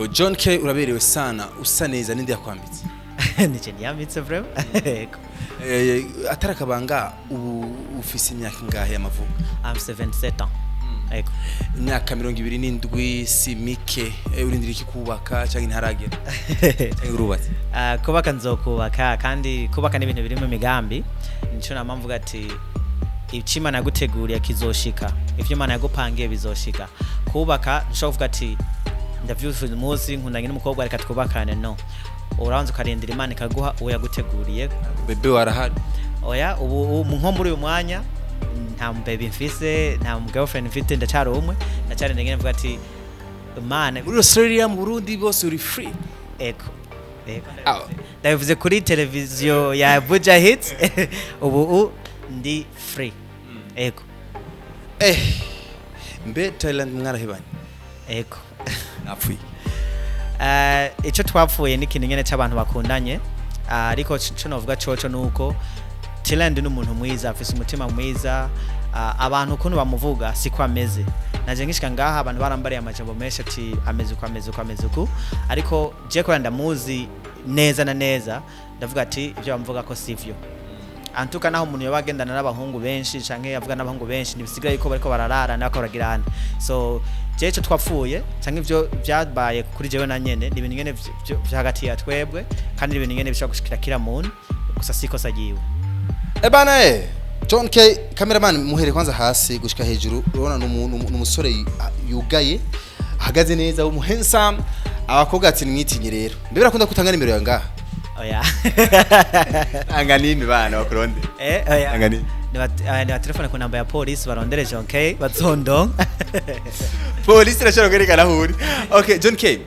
Ego John K uraberewe sana usa neza ninde yakwambitse nije niyamitse vraiment ego atarakabanga ufise imyaka ingahe y'amavuko I'm 77 ans ego imyaka 27 si mike urindira iki kubaka cyangwa intaragera cyangwa urubatse kubaka nzokubaka kandi kubaka n'ibintu birimo imigambi nico namamvuga ati Imana yaguteguriye kizoshika ivyo Imana yagupangiye bizoshika kubaka nshaka kuvuga ati ndavyufuza umunsi nkundanye n'umukobwa reka twubakane no uranze ukarindira Imana ikaguha uwo yaguteguriye bebe warahari oya ubu nko muri uyu mwanya nta baby mfise nta girlfriend mfite ndacyari umwe ndacyari ndengene mvuga ati Imana muri Australia mu Burundi bose uri free eko ndavuze kuri televiziyo ya Buja Hits ubu ndi free eko mbe Thailand mwarahebanye eko napfuye ico twapfuye n'ikintu nyene cy'abantu bakundanye ariko cyo novuga coco nuko Thailand ni umuntu mwiza afise umutima mwiza abantu ukuntu bamuvuga siko ameze naje ngishika ngaha abantu barambariye amajambo menshi ati ameze uko ariko je ko ndamuzi neza na neza ndavuga ati ivyo bamuvuga ko sivyo antuka naho umuntu yabagendana n'abahungu benshi canke yavuga n'abahungu benshi nibisigaye yuko bariko bararara nako baragirana so jeje twapfuye canke ivyo byabaye kuri jewe na nyene ni ibintu nyene vyo hagati ya twebwe kandi ibintu nyene bishaka gushikira kila muntu gusa siko sagiwe bana John K cameraman muhere kwanza hasi gushika hejuru urabona n'umusore yugaye hagaze neza umuhandsome abakobwa ati nimwitinye rero mbe birakunda kutanga nimero ya ngaha oya anganini bana bakuronde oya anganini ni wa telefone ku namba ya police barondere John K bazondo police irashobora kwerekana huri okay John K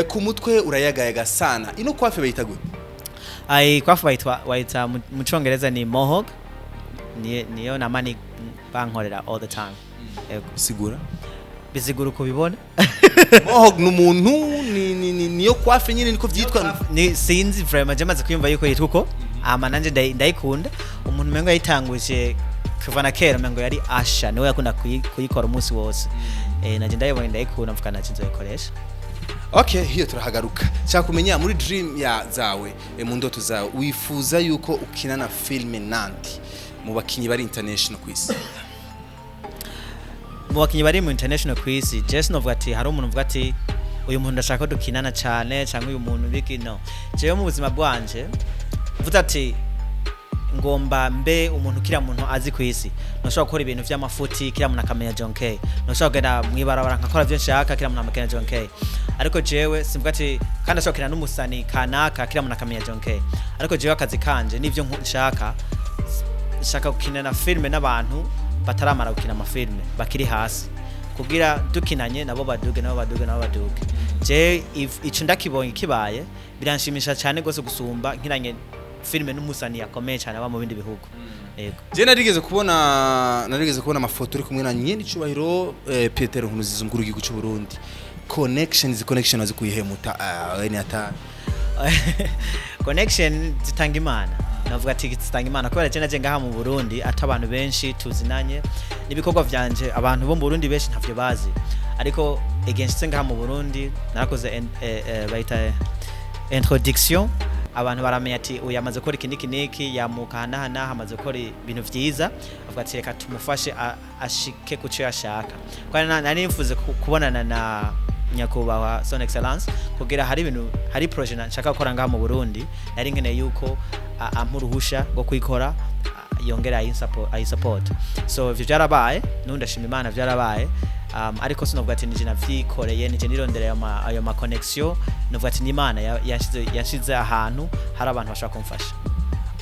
ku mutwe urayagayaga sana ino kwafe bayita gute kwafe bayita mu Congereza ni mohawk niyo namani bankorera all the time sigura bizigura kubibona mohawk n'umuntu niyo kwafe nyine niko vyitwa ni sinzi vraiment jamaze kuyumva yuko yituko ama nanje ndayikunda umuntu mengo yitanguje kuva na kera mengo yari Asha niwe yakunda kuyikora umunsi wose naje ndayibona ndayikunda mvuka naje nzoyikoresha okay hiyo turahagaruka cyangwa kumenya muri dream ya zawe mu ndoto zawe wifuza yuko ukinana filme nandi mu bakinyi bari international kwisi mu bakinyi bari mu international kwisi just novuga ati hari umuntu uvuga ati uyu muntu ndashaka dukinana cyane cyangwa uyu muntu biki no jewe mu buzima bwanje vuga ati ngomba mbe umuntu kira muntu azi kwisi noshobora gukora ibintu vy'amafuti kira muntu akamenya John K noshobora genda mwibarabara nkakora byo nshaka kira muntu akamenya John K ariko jewe simvuga ati kandi ashobora kina n'umusani kanaka kira muntu akamenya John K ariko jewe akazi kanje nivyo nshaka gukinana filme n'abantu bataramara gukina amafilme bakiri hasi kugira dukinanye nabo baduge je ico ndakibonye kibaye biranshimisha cyane gose gusumba nkiranye filme n'umusani yakomeye cyane aba mu bindi bihugu yego je narigeze kubona amafoto uri kumwe na nyene icubahiro Peter Nkuruziza umukuru w'igihugu cy'u Burundi connection azikuye muta ni ata connection zitanga Imana navuga ati zitanga Imana kubera je naje ngaha mu Burundi ata abantu benshi tuzinanye nibikorwa vyanje abantu bo mu Burundi benshi ntavyo bazi ariko against ngaha mu Burundi narakoze bayita introduction abantu baramenya ati uyamaze gukora ikiniki yamukana hamaze gukora ibintu vyiza avuga ati reka tumufashe ashike kuco yashaka kandi nari nifuze kubonana na nyakubahwa Son Excellence kugira hari project nshaka gukora ngaha mu Burundi nari nkeneye yuko ampuruhusha go kwikora yongera ayi support so ivyo byarabaye nundashima Imana byarabaye ariko sinovuga ati nije navyikoreye nije nirondera ayo ma connection novuga ati ni Imana yashize ahantu hari abantu bashaka kumfasha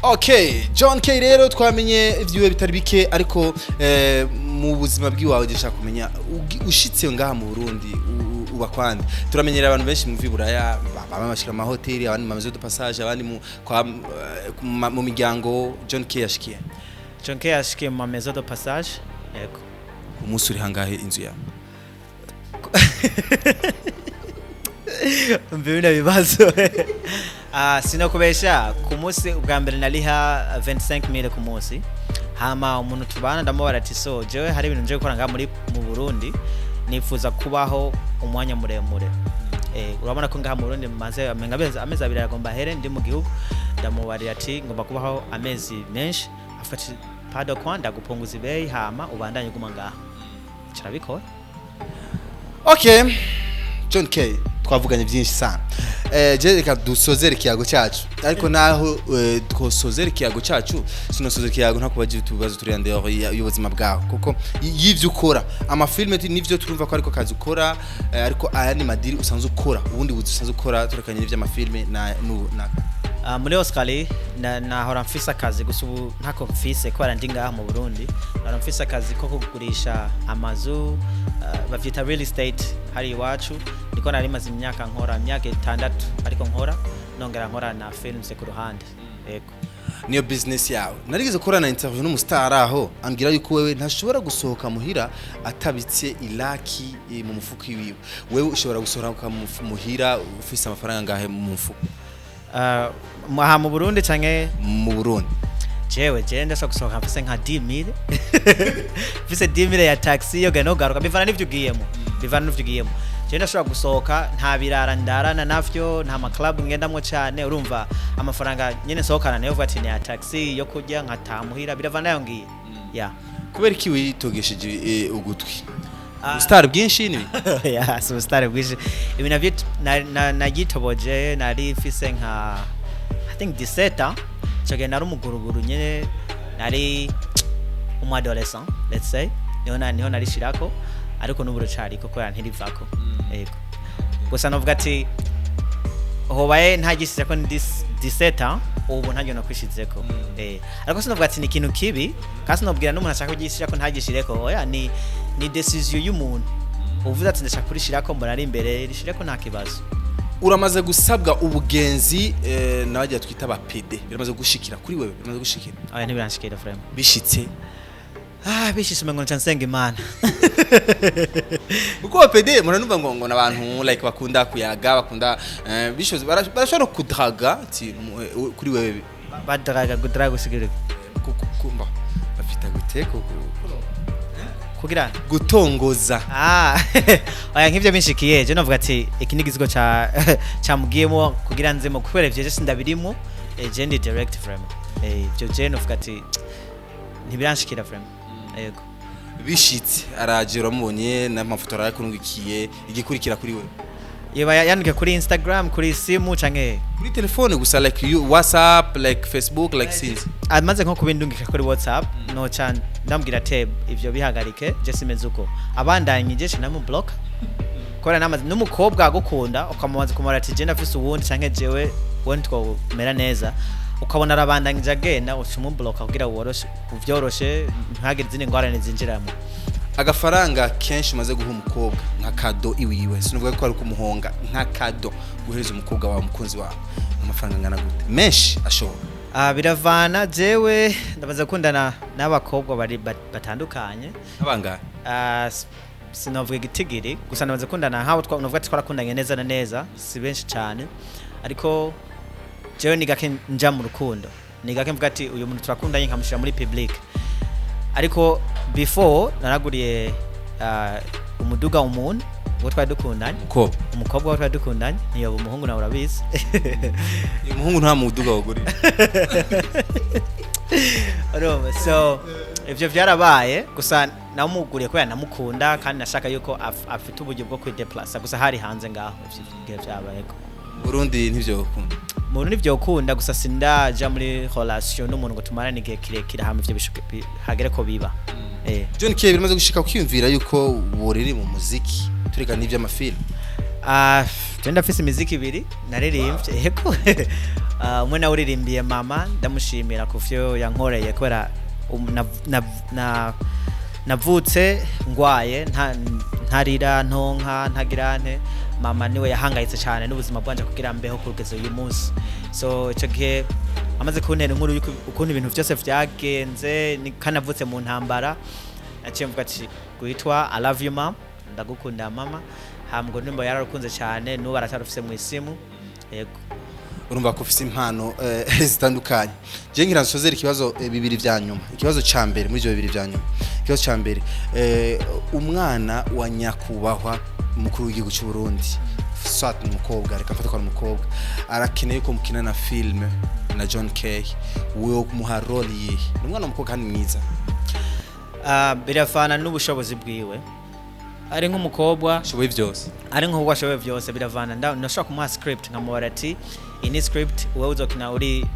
okay John K rero twamenye ivyiwe bitari bike ariko mu buzima bwiwawe gishaka kumenya ushitse ngaha mu Burundi ubakwande turamenyera abantu benshi mu Viburaya bamashira ama hotel abandi mu maison de passage abandi mu miryango John K yashikiye mu maison de passage yego umunsi uri hangahe inzu yawe mbibina bibazo sinakubesha ku munsi ubwa mbere nariha 25000 ku munsi hama umuntu tubana ndamubara ati so jewe hari ibintu nje gukora ngaha mu Burundi nifuza kubaho umwanya muremure urabona ko ngaha mu Burundi maze amezi abiri agomba here ndi mu gihugu ndamubarira ati ngomba kubaho amezi menshi afata pado kwanda gupunguza ibei hama ubandanye guma ngaha kirabikora. Okay, John K twavuganye byinshi sana. Je reka dusozere kiyago cyacu ariko naho twosozere kiyago cyacu sinosozere kiyago nta kubagira tubazo turi ande y'ubuzima bwawe kuko yivyo ukora amafilme nivyo turumva ko ariko kazi ukora ariko aya ni madiri usanzwe ukora ubundi usanzwe ukora turakanye n'ivyo amafilme na muri Oscali nahora mfise akazi gusa ubu ntako mfise ko arandi ngaha mu Burundi nahora mfise akazi ko kugurisha amazu bavyita real estate hari iwacu niko nari maze imyaka nkora imyaka 6 ariko nkora nongera nkora na films ku ruhande yego niyo business yawe narigeze gukora na interview n'umustar aho ambwira yuko wewe ntashobora gusohoka muhira atabitse ilaki mu mufuko wiwe wewe ushobora gusohoka muhira ufise amafaranga ngahe mu mufuko aha mu Burundi canke mu Burundi jewe ndashaka gusohoka mfise nka 10,000 mfise 10,000 ya taxi yo gano garuka bivana n'ivyo ugiyemo je ndashobora gusohoka nta birara ndarana navyo nta ma club ngendamwo cyane urumva amafaranga nyene sohokana nayo vati ni ya taxi yo kujya nkatamuhira biravana nayo ngiye ya kubera iki witogesheje ugutwi star bwinshi ni ya so star bwinshi ibi navyo nagitoboje nari mfise nka I think 17 cyage nari umuguruguru nyene nari adolescent let's say niho nari shirako ariko n'uburo cari koko yantirivako yego gusa novuga ati hobaye ntagisize ko 17 ubu ntajyo nakwishizeko ariko sinovuga ati ni ikintu kibi kasi nobwira n'umuntu ashaka kugishyira ko ntagishireko oya ni decision y'umuntu uvuze ati ndashaka kurishirako mbona ari imbere rishireko nta kibazo uramaze gusabwa ubugenzi n'abajya twita ba PD biramaze gushikira kuri wewe biramaze gushikira oya ntibiranshikira frame bishitse bishise ngo ncansenga Imana uko PD muranumva ngo nabantu like bakunda kuyaga bakunda bishoze barashobora kudraga ati kuri wewe badraga gudraga usigire kumba bafita guteko kugira gutongoza oya nk'ivyo binshikiye je navuga ati iki nigizigo ca mugiyemo kugira nzemo kubera ivyo je sindabirimo je ndi direct frame ivyo je navuga ati ntibiranshikira frame yego bishitse araje uramubonye n'amafoto arakurungikiye igikurikira kuri we yeba yandike kuri Instagram kuri simu canke kuri telefone gusa like you WhatsApp like Facebook like since amaze nko kubindungika kuri WhatsApp no cyane ndambwira tab ivyo bihagarike je simeze uko abandanye je namu block kora namaze n'umukobwa agukunda ukamubaza kumara ati je ndafise uwundi canke jewe won't go mera neza ukabona arabandanyije agenda ucumu block kugira woroshe uvyoroshe ntagire zine ngwarane zinjiramo agafaranga kenshi maze guha umukobwa nka kado iwiwe sinuvuga ko ari kumuhonga nka kado guhereza umukobwa wa mukunzi wawe amafaranga ngana gute menshi ashobora biravana jewe ndabaza kundana n'abakobwa bari batandukanye abanga sinovuga igitigiri gusa ndabaza kundana nkaho twavuga twarakundanye neza na neza si benshi cyane ariko jewe nigake nja mu rukundo nigake mvuga ati uyu muntu turakundanye nkamushira muri public ariko before naraguriye umuduga umuntu ngo twari dukundanye umukobwa twari dukundanye niyo umuhungu nawe urabizi umuhungu nta muduga waguri so ivyo vyarabaye gusa namuguriye ko yanamukunda kandi nashaka yuko afite uburyo bwo kwideplace gusa hari hanze ngaho ivyo vyabaye Burundi ntivyo ukunda Burundi nivyo ukunda gusa sindaja muri relation n'umuntu ngo tumarane igihe kirekire hamwe ivyo hagere ko biba John K bimaze gushika kwiyumvira yuko woriri mu muziki tureka n'ivyo amafilm je ndafise imiziki ibiri naririmbye yego umwe nawe uririmbiye mama ndamushimira kuvyo yankoreye kubera navutse ngwaye ntarira ntonka ntagirane mama niwe yahangayitse cyane n'ubuzima bwanje kugira mbeho kugeza uyu munsi so ico gihe amaze kuntera inkuru yuko ukuntu ibintu byose vyagenze kanavutse mu ntambara naciye mvuga ati guhitwa I love you mom ndagukunda mama hamgo nimba yararukunze cyane n'ubu aratarufise mu isimu yego urumva ko ufise impano zitandukanye je ngira nsozera ikibazo bibiri vya nyuma ikibazo ca mbere muri byo bibiri vya nyuma ikibazo ca mbere umwana wa nyakubahwa umukuru w'igihugu cy'u Burundi swat n'umukobwa reka mfate ko n'umukobwa arakeneye ko mukina na film na John K wewe kumuha role yihe n'umwana w'umukobwa kandi mwiza birafana n'ubushobozi bwiwe ari nk'umukobwa shoboye byose ari nk'uko ashoboye byose biravana ndashaka kumuha script nkamubara ati ini script wewe uzokina uri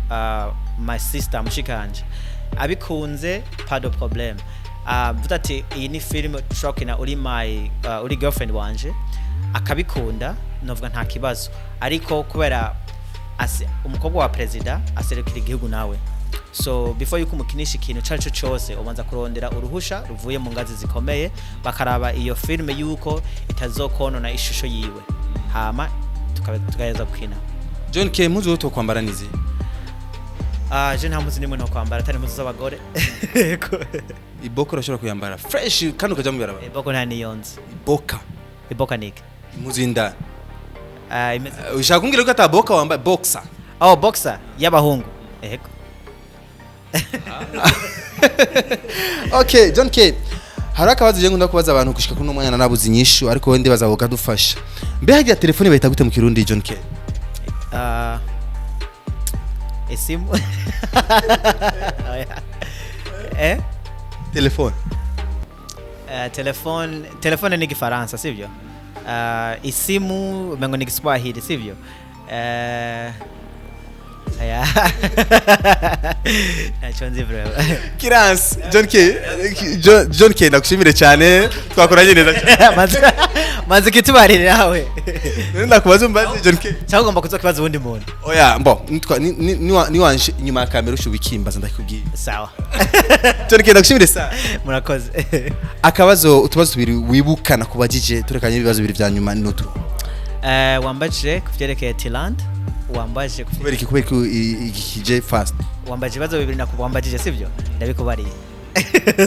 my sister mushikanje abikunze pas de problème vuga ati iyi ni film ushobora uri my uri girlfriend wanje akabikunda novuga nta kibazo ariko kubera umukobwa wa president aserekira igihugu nawe so before yuko umukinisha ikintu cyacu cyose ubanza kurondera uruhusha ruvuye mu ngazi zikomeye bakaraba iyo filme yuko itazokonona ishusho yiwe hama tukageza gukina John K muzi woto kwambara nizi je nta muzi nimwe no kwambara atari muzi z'abagore iboko rashobora kuyambara fresh kandi ukaja mu biraba iboko nta niyonze iboka nike muzi nda ushaka kumbwira ko ataboka wambaye boxer boxer y'abahungu ego Okay John K harakabazo je ngunda kubaza abantu gushika kuno mwanya nabuze inyishu ariko wende bazavuga dufasha mbe hagiye telefone bayita gute mu kirundi John K esimu telefone ni Kifaransa sivyo isimu mengo ni Kiswahili sivyo Nachonzi bro Kirans John K nakushimire cyane twakoranye neza manzi kitubarire nawe nenda kubaza mbaze John K cyangwa ngomba kuzokibaza ubundi muntu oya mbo ni wanje nyuma ya kamera ushubikimbaza ndakubwiye sawa John K nakushimire sana murakoze utubazo tubiri wibukana kubajije turekanye ibibazo bibiri bya nyuma n'utu wambaje kuvyerekeye Thailand wambaje kubera ikije fast wambaje ibibazo bibiri nakuwambajije sivyo ndabikubariye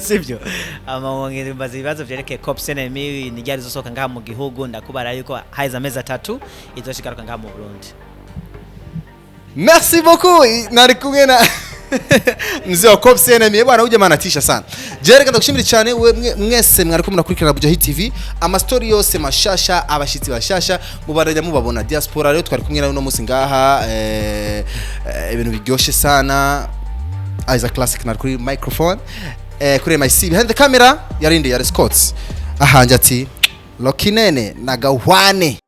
sivyo amawongera imbaza ibibazo vyerekeye COP ni ryari zosoka ngaha mu gihugu ndakubara yuko haiza meza 3 izoshikaruka ngaha mu Burundi merci beaucoup nari kumwe na mzee wa COP bwana uje manatisha sana jereka ndakushimira cyane mwese mwariko munakurikirana Bujahi TV ama story yose mashasha abashitsi bashasha mubarajya mubabona diaspora rero twari kumwe nawe no musi ngaha ibintu biryoshe sana Isaac Classic na kuri microphone kuri MIC behind the camera yarinde ya Scots ahanje ati Lokinene na Gahwane